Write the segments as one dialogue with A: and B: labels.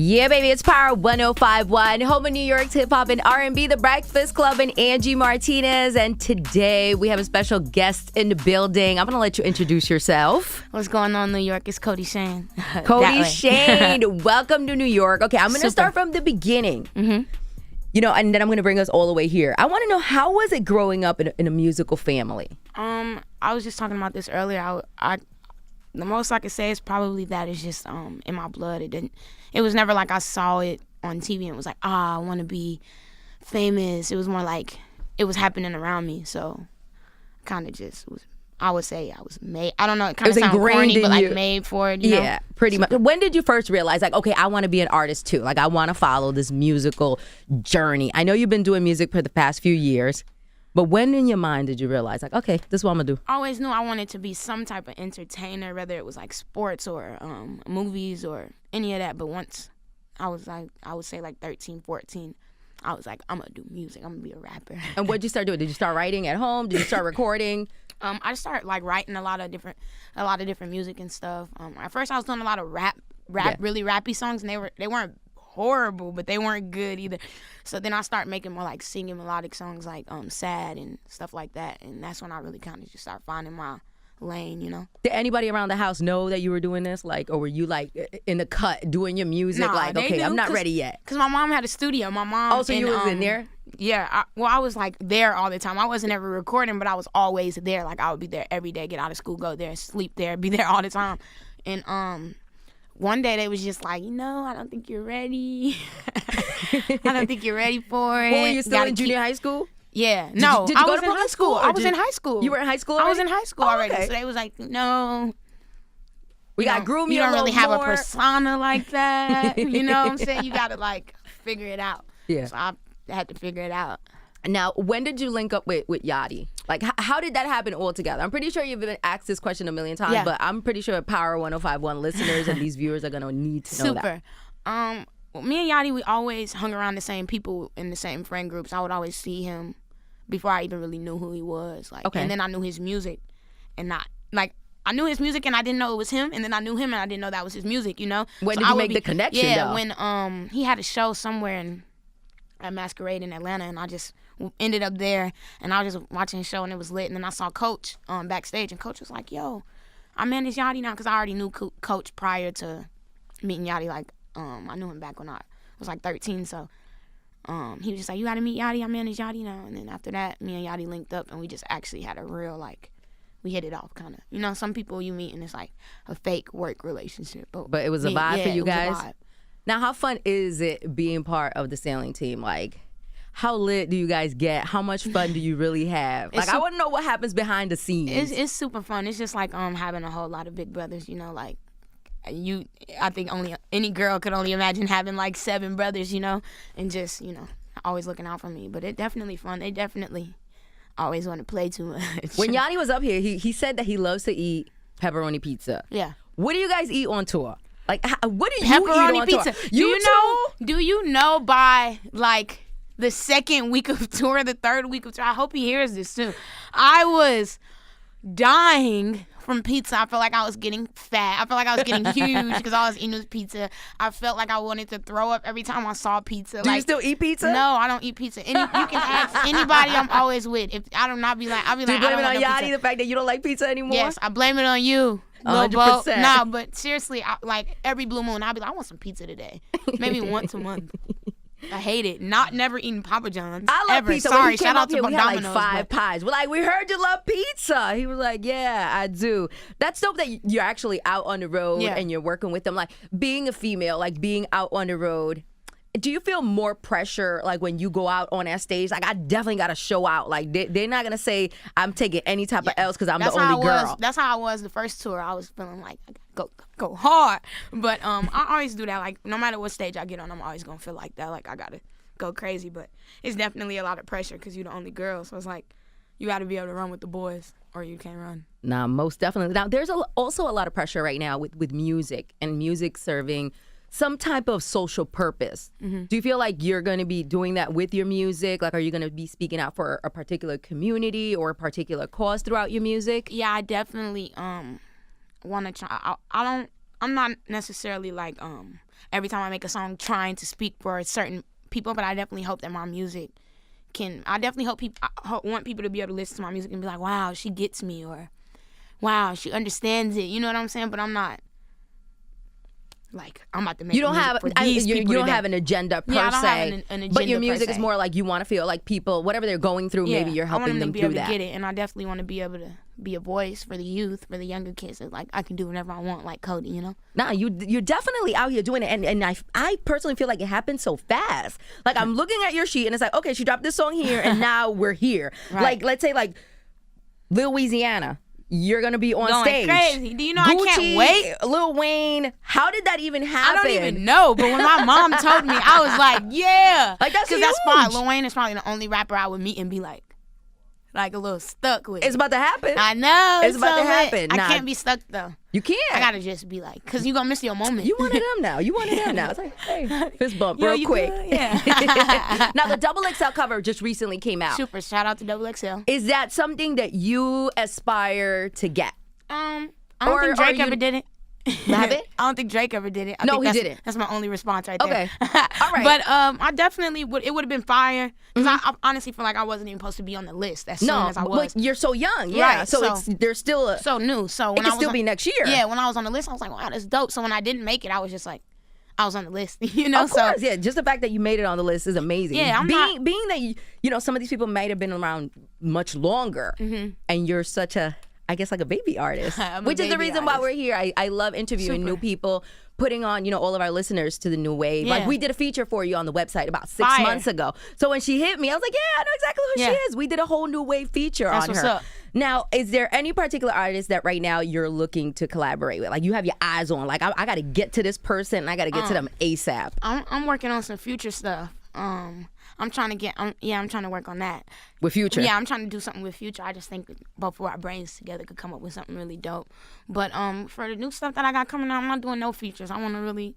A: Yeah, baby, it's Power 105.1, home of New York's hip-hop and R&B, The Breakfast Club, and Angie Martinez. And today, we have a special guest in the building. I'm going to let you introduce yourself.
B: What's going on, New York? It's Kodie Shane.
A: Kodie Shane, welcome to New York. Okay, I'm going to start from the beginning. You know, and then I'm going to bring us all the way here. I want to know, how was it growing up in a musical family?
B: I was just talking about this earlier. The most I could say is probably that it's just in my blood. It was never like I saw it on TV and was like, I want to be famous. It was more like it was happening around me. So kind of just was. I would say I was made. I don't know. It kind of sounds corny, but like made for it. You know?
A: Pretty much. When did you first realize, like, okay, I want to be an artist too? Like, I want to follow this musical journey. I know you've been doing music for the past few years. But when in your mind did you realize, like, okay, this is what I'm going to do?
B: I always knew I wanted to be some type of entertainer, whether it was like sports or movies or any of that. But once I was like, I would say like 13, 14, I was like, I'm going to do music. I'm going to be a rapper. And
A: what did you start doing? Did you start writing at home? Did you start recording?
B: I started like writing a lot of different music and stuff. At first I was doing a lot of rap, really rappy songs, and they weren't horrible, but they weren't good either. So then I started making more like singing melodic songs, like sad and stuff like that. And that's when I really kind of just started finding my lane, you know.
A: Did anybody around the house know that you were doing this, like, or were you like in the cut doing your music?
B: Nah,
A: like, okay, I'm not ready yet.
B: Cause my mom had a studio. My mom.
A: Oh, so you was in there?
B: Yeah. I was like there all the time. I wasn't ever recording, but I was always there. Like I would be there every day. Get out of school, go there, sleep there, be there all the time. And one day they was just like, I don't think you're ready. I don't think you're ready for it.
A: Well, were you still in junior high school?
B: Yeah.
A: Did you go to high school?
B: I was in high school.
A: You were in high school already?
B: I was in high school already.
A: Okay.
B: So they was like, no.
A: We got to groom you.
B: You don't really have
A: more.
B: a persona like that. You know what I'm saying? You got to like figure it out.
A: Yeah.
B: So I had to figure it out.
A: Now, when did you link up with Yachty? Like, how did that happen altogether? I'm pretty sure you've been asked this question a million times, but I'm pretty sure Power 105.1 listeners and these viewers are going to need to know that.
B: Well, me and Yachty, we always hung around the same people in the same friend groups. I would always see him before I even really knew who he was. Like, and then I knew his music, and I knew his music and I didn't know it was him, and then I knew him and I didn't know that was his music, you know?
A: When did you make the connection, though?
B: When he had a show somewhere at Masquerade in Atlanta, and I just ended up there, and I was just watching the show, and it was lit, and then I saw Coach backstage, and Coach was like, yo, I manage Yachty now, because I already knew Coach prior to meeting Yachty. Like, I knew him back when I was like 13, so he was just like, you got to meet Yachty, I manage Yachty now. And then after that, me and Yachty linked up, and we just actually had a real, like, we hit it off, kind of. You know, some people you meet, and it's like a fake work relationship. But
A: it was a vibe for you guys?
B: It was a vibe.
A: Now, how fun is it being part of the sailing team? Like, how lit do you guys get? How much fun do you really have? Like, I want to know what happens behind the scenes.
B: It's super fun. It's just like having a whole lot of big brothers, you know, like I think any girl could only imagine having like 7 brothers, you know, and just, always looking out for me. But it's definitely fun. They definitely always want to play too much.
A: When Yachty was up here, he said that he loves to eat pepperoni pizza.
B: Yeah.
A: What do you guys eat on tour? Like, what do you
B: pepperoni
A: eat on
B: pizza.
A: tour?
B: Do you know by like the second week of tour, the third week of tour? I hope he hears this too. I was dying from pizza. I felt like I was getting fat. I felt like I was getting huge because all I was eating was pizza. I felt like I wanted to throw up every time I saw pizza.
A: Do you still eat pizza?
B: No, I don't eat pizza. You can ask anybody I'm always with. If I don't, I'll be like,
A: do you blame it on Yachty, the fact that you don't like pizza anymore?
B: Yes, I blame it on you.
A: 100%.
B: Nah, but seriously, like every blue moon, I'll be like, I want some pizza today. Maybe once a month. I hate it. Never eating Papa John's.
A: I love
B: ever.
A: pizza.
B: Sorry, shout out to
A: Domino's. We had like 5
B: Domino's,
A: pies. We're like, we heard you love pizza. He was like, yeah, I do. That's dope that you're actually out on the road and you're working with them. Like, being a female, like being out on the road, do you feel more pressure, like, when you go out on that stage? Like, I definitely got to show out. Like, they're not going to say I'm taking any type of else because I'm the only girl.
B: That's how I was the first tour. I was feeling like, go hard. But I always do that. Like, no matter what stage I get on, I'm always going to feel like that. Like, I got to go crazy. But it's definitely a lot of pressure because you're the only girl. So it's like, you got to be able to run with the boys or you can't run.
A: Nah, most definitely. Now, there's also a lot of pressure right now with music and music serving some type of social purpose. Do you feel like you're going to be doing that with your music? Like, are you going to be speaking out for a particular community or a particular cause throughout your music?
B: Yeah, I definitely want to try. I'm not necessarily like every time I make a song trying to speak for certain people, but I definitely hope that my music I definitely want people to be able to listen to my music and be like, wow, she gets me, or wow, she understands it. You know what I'm saying? But I'm not like, I'm about to make music for these people.
A: You don't have an agenda per se.
B: I don't have an agenda,
A: but your music is more like you want to feel like people, whatever they're going through, maybe you're helping them through that. I want them to be able to get
B: it, and I definitely want to be able to be a voice for the youth, for the younger kids. It's like, I can do whatever I want, like Kodie, you know?
A: Nah, you're definitely out here doing it, and I personally feel like it happened so fast. Like, I'm looking at your sheet, and it's like, okay, she dropped this song here, and now we're here. Right. Like, let's say, like, Lil WeezyAna. You're going to be on
B: going
A: stage.
B: Crazy. Do you know
A: Gucci,
B: I can't wait?
A: Lil Wayne. How did that even happen?
B: I don't even know. But when my mom told me, I was like, yeah.
A: Like, that's huge.
B: Because that's fine. Lil Wayne is probably the only rapper I would meet and be like a little stuck with.
A: It's about to happen.
B: I know.
A: It's about to happen.
B: I can't be stuck, though.
A: You can't.
B: I got to just be like, because you're going to miss your moment.
A: You one of them now. It's like, hey, fist bump real quick.
B: Yeah.
A: Now, the XXL cover just recently came out.
B: Super. Shout out to XXL.
A: Is that something that you aspire to get?
B: I don't think Drake ever did it.
A: Have it?
B: I don't think Drake ever did it.
A: No, he didn't.
B: That's my only response right there.
A: Okay. All right.
B: But I definitely would. It would have been fire. Because I honestly feel like I wasn't even supposed to be on the list as soon as I was.
A: But you're so young. Yeah.
B: Right,
A: so there's still
B: so new. So when
A: it can still be next year.
B: Yeah. When I was on the list, I was like, wow, that's dope. So when I didn't make it, I was just like, I was on the list. You know.
A: Of course. Yeah. Just the fact that you made it on the list is amazing.
B: Yeah.
A: Being that you know some of these people might have been around much longer, and you're such a, I guess, like a baby artist, which is the reason why we're here. I love interviewing new people, putting on, you know, all of our listeners to the new wave.
B: Yeah.
A: Like, we did a feature for you on the website about 6 months ago. So when she hit me, I was like, yeah, I know exactly who she is. We did a whole new wave feature on her.
B: What's up.
A: Now, is there any particular artist that right now you're looking to collaborate with? Like, you have your eyes on, like, I got to get to this person and I got to get to them ASAP.
B: I'm working on some Future stuff. I'm trying to work on that.
A: With Future?
B: Yeah, I'm trying to do something with Future. I just think both of our brains together could come up with something really dope. But for the new stuff that I got coming out, I'm not doing no features. I want to really,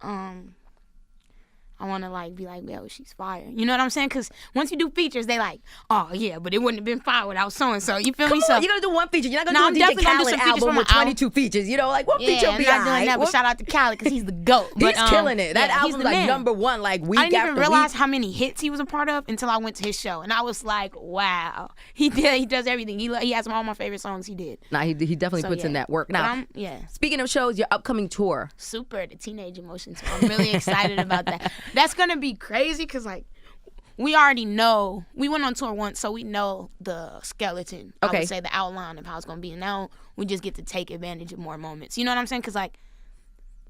B: I want to like be like, yo, she's fire. You know what I'm saying? Because once you do features, they like, oh yeah, but it wouldn't have been fire without so and so. You feel me?
A: So you're gonna do one feature. You're not gonna do a DJ Khaled album with 22 features. You know, like one feature will be
B: not doing that. But shout out to Khaled because he's the GOAT.
A: He's killing it. That album's like #1, like week after week.
B: I didn't even realize how many hits he was a part of until I went to his show, and I was like, wow, he does everything. He has all my favorite songs. He did.
A: Nah, he definitely puts in that work. Now, speaking of shows, your upcoming tour.
B: Super, the Teenage Emotion tour. I'm really excited about that. That's gonna be crazy because like we already know, we went on tour once, so we know the skeleton. I would say the outline of how it's gonna be, and now we just get to take advantage of more moments. You know what I'm saying? Because like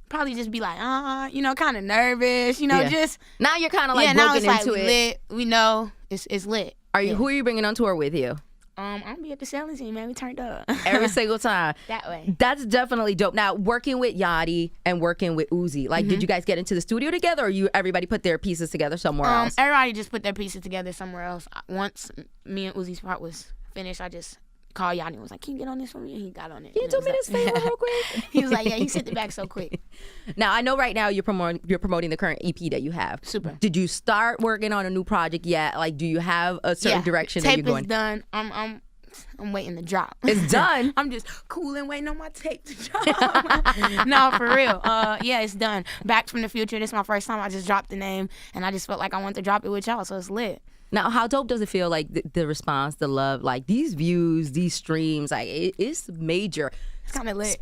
B: probably just be like you know, kind of nervous, you know, just
A: now you're kind of like broken into it.
B: Lit. We know it's lit.
A: Who are you bringing on tour with you?
B: I'm gonna be at the selling scene, man. We turned up
A: every single time.
B: That way.
A: That's definitely dope. Now, working with Yachty and working with Uzi, like, did you guys get into the studio together, or everybody put their pieces together somewhere else?
B: Everybody just put their pieces together somewhere else. Once me and Uzi's part was finished, I just called Yachty and was like, "Can you get on this for me?" And he got on it.
A: Can you do me this favor real quick?
B: He was like, "Yeah." He sent it back so quick.
A: Now I know right now you're promoting the current EP that you have.
B: Super.
A: Did you start working on a new project yet? Like, do you have a certain direction that you're going?
B: Tape is done. I'm waiting to drop.
A: It's done.
B: I'm just cool and waiting on my tape to drop. No, for real. Yeah, it's done. Back from the Future. This is my first time. I just dropped the name, and I just felt like I wanted to drop it with y'all, so it's lit.
A: Now, how dope does it feel, like the response, the love, like these views, these streams, like it's major.
B: It's kind of lit.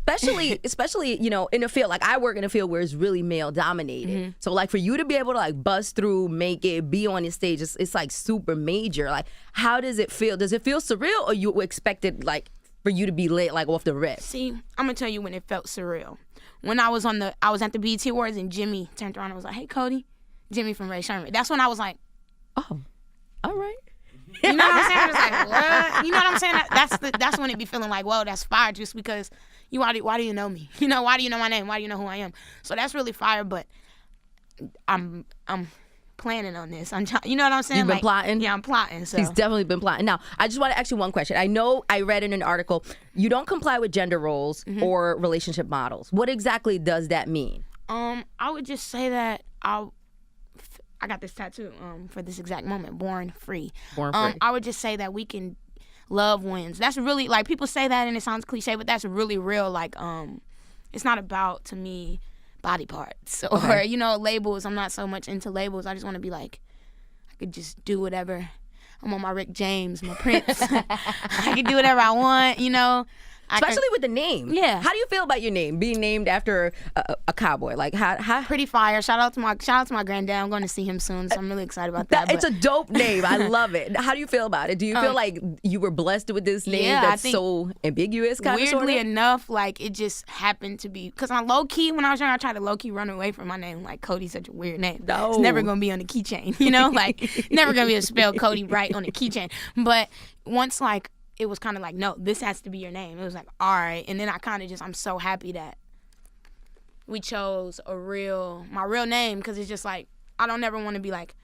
A: Especially, you know, in a field, like I work in a field where it's really male dominated. So like for you to be able to like bust through, make it, be on the stage, it's like super major. Like, how does it feel? Does it feel surreal, or you expected like for you to be lit like off the rip?
B: See, I'm gonna tell you when it felt surreal. When I was at the BET Awards and Jimmy turned around and was like, "Hey, Kodie," Jimmy from Ray Sherman. That's when I was like,
A: "Oh, all right."
B: You know what I'm saying? I was like, what? You know what I'm saying? That's when it be feeling like, whoa, that's fire, just because why do you know me? You know, why do you know my name? Why do you know who I am? So that's really fire, but I'm planning on this. You know what I'm saying?
A: You've been plotting?
B: Yeah, I'm plotting. So.
A: He's definitely been plotting. Now, I just want to ask you one question. I know I read in an article, you don't comply with gender roles or relationship models. What exactly does that mean?
B: I would just say that I got this tattoo for this exact moment, born free.
A: Born free.
B: I would just say that we can, love wins. That's really, like, people say that and it sounds cliche, but that's really real. Like, it's not about, to me, body parts or, you know, labels. I'm not so much into labels. I just want to be like, I could just do whatever. I'm on my Rick James, my Prince. I can do whatever I want, you know.
A: Especially with the name.
B: Yeah.
A: How do you feel about your name being named after a cowboy? Like how?
B: Pretty fire. Shout out to my granddad. I'm going to see him soon, so I'm really excited about that.
A: It's a dope name. I love it. How do you feel about it? Do you feel like you were blessed with this name that's so ambiguous?
B: Weirdly enough, like it just happened to be because I low key when I was young, I tried to low key run away from my name. Like Kodie's such a weird name.
A: No.
B: It's never gonna be on the keychain. You know, like never gonna be a spell Kodie right on the keychain. But once like. It was kind of like, no, this has to be your name. It was like, all right. And then I kind of just, I'm so happy that we chose my real name because it's just like, I don't ever want to be like,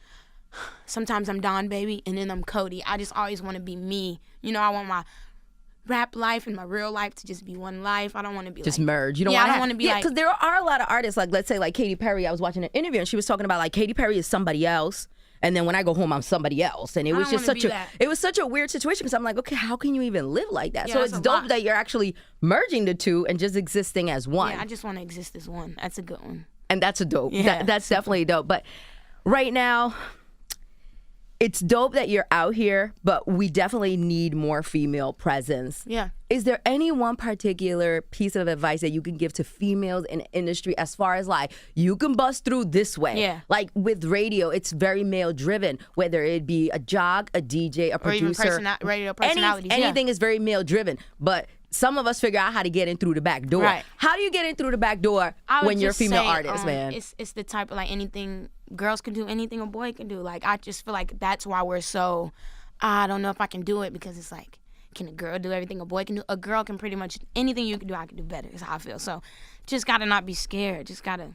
B: sometimes I'm Don Baby and then I'm Kodie. I just always want to be me. You know, I want my rap life and my real life to just be one life. I don't want to be
A: just
B: like,
A: merge. You don't
B: I don't want to be like,
A: because there are a lot of artists, like let's say like Katy Perry. I was watching an interview and she was talking about like Katy Perry is somebody else. And then when I go home, I'm somebody else. And it was just such a weird situation because I'm like, okay, how can you even live like that?
B: Yeah,
A: so it's dope that you're actually merging the two and just existing as one.
B: Yeah, I just want to exist as one. That's a good one.
A: And that's a dope.
B: Yeah.
A: That's definitely dope. But right now, it's dope that you're out here, but we definitely need more female presence.
B: Yeah.
A: Is there any one particular piece of advice that you can give to females in the industry as far as like, you can bust through this way?
B: Yeah.
A: Like with radio, it's very male driven, whether it be a jock, a DJ, a producer.
B: Or even radio personalities.
A: Anything is very male driven. But some of us figure out how to get in through the back door.
B: Right.
A: How do you get in through the back door when you're a female artist, man?
B: It's the type of like anything girls can do, anything a boy can do. Like I just feel like that's why we're so, I don't know if I can do it because it's like, can a girl do everything a boy can do? A girl can pretty much, anything you can do, I can do better is how I feel. So just gotta not be scared. Just gotta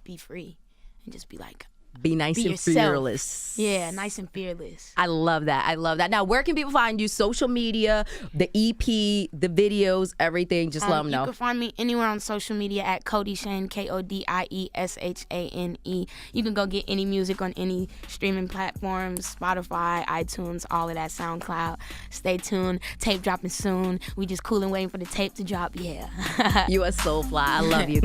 B: be free and just be like,
A: be nice and
B: yourself.
A: fearless.
B: Yeah, nice and fearless.
A: I love that. I love that. Now, where can people find you? Social media, the EP, the videos, everything. Just let them know.
B: You can find me anywhere on social media at Kodie Shane, KODIESHANE. You can go get any music on any streaming platforms, Spotify, iTunes, all of that, SoundCloud. Stay tuned. Tape dropping soon. We just cooling, waiting for the tape to drop. Yeah.
A: You are so fly. I love you.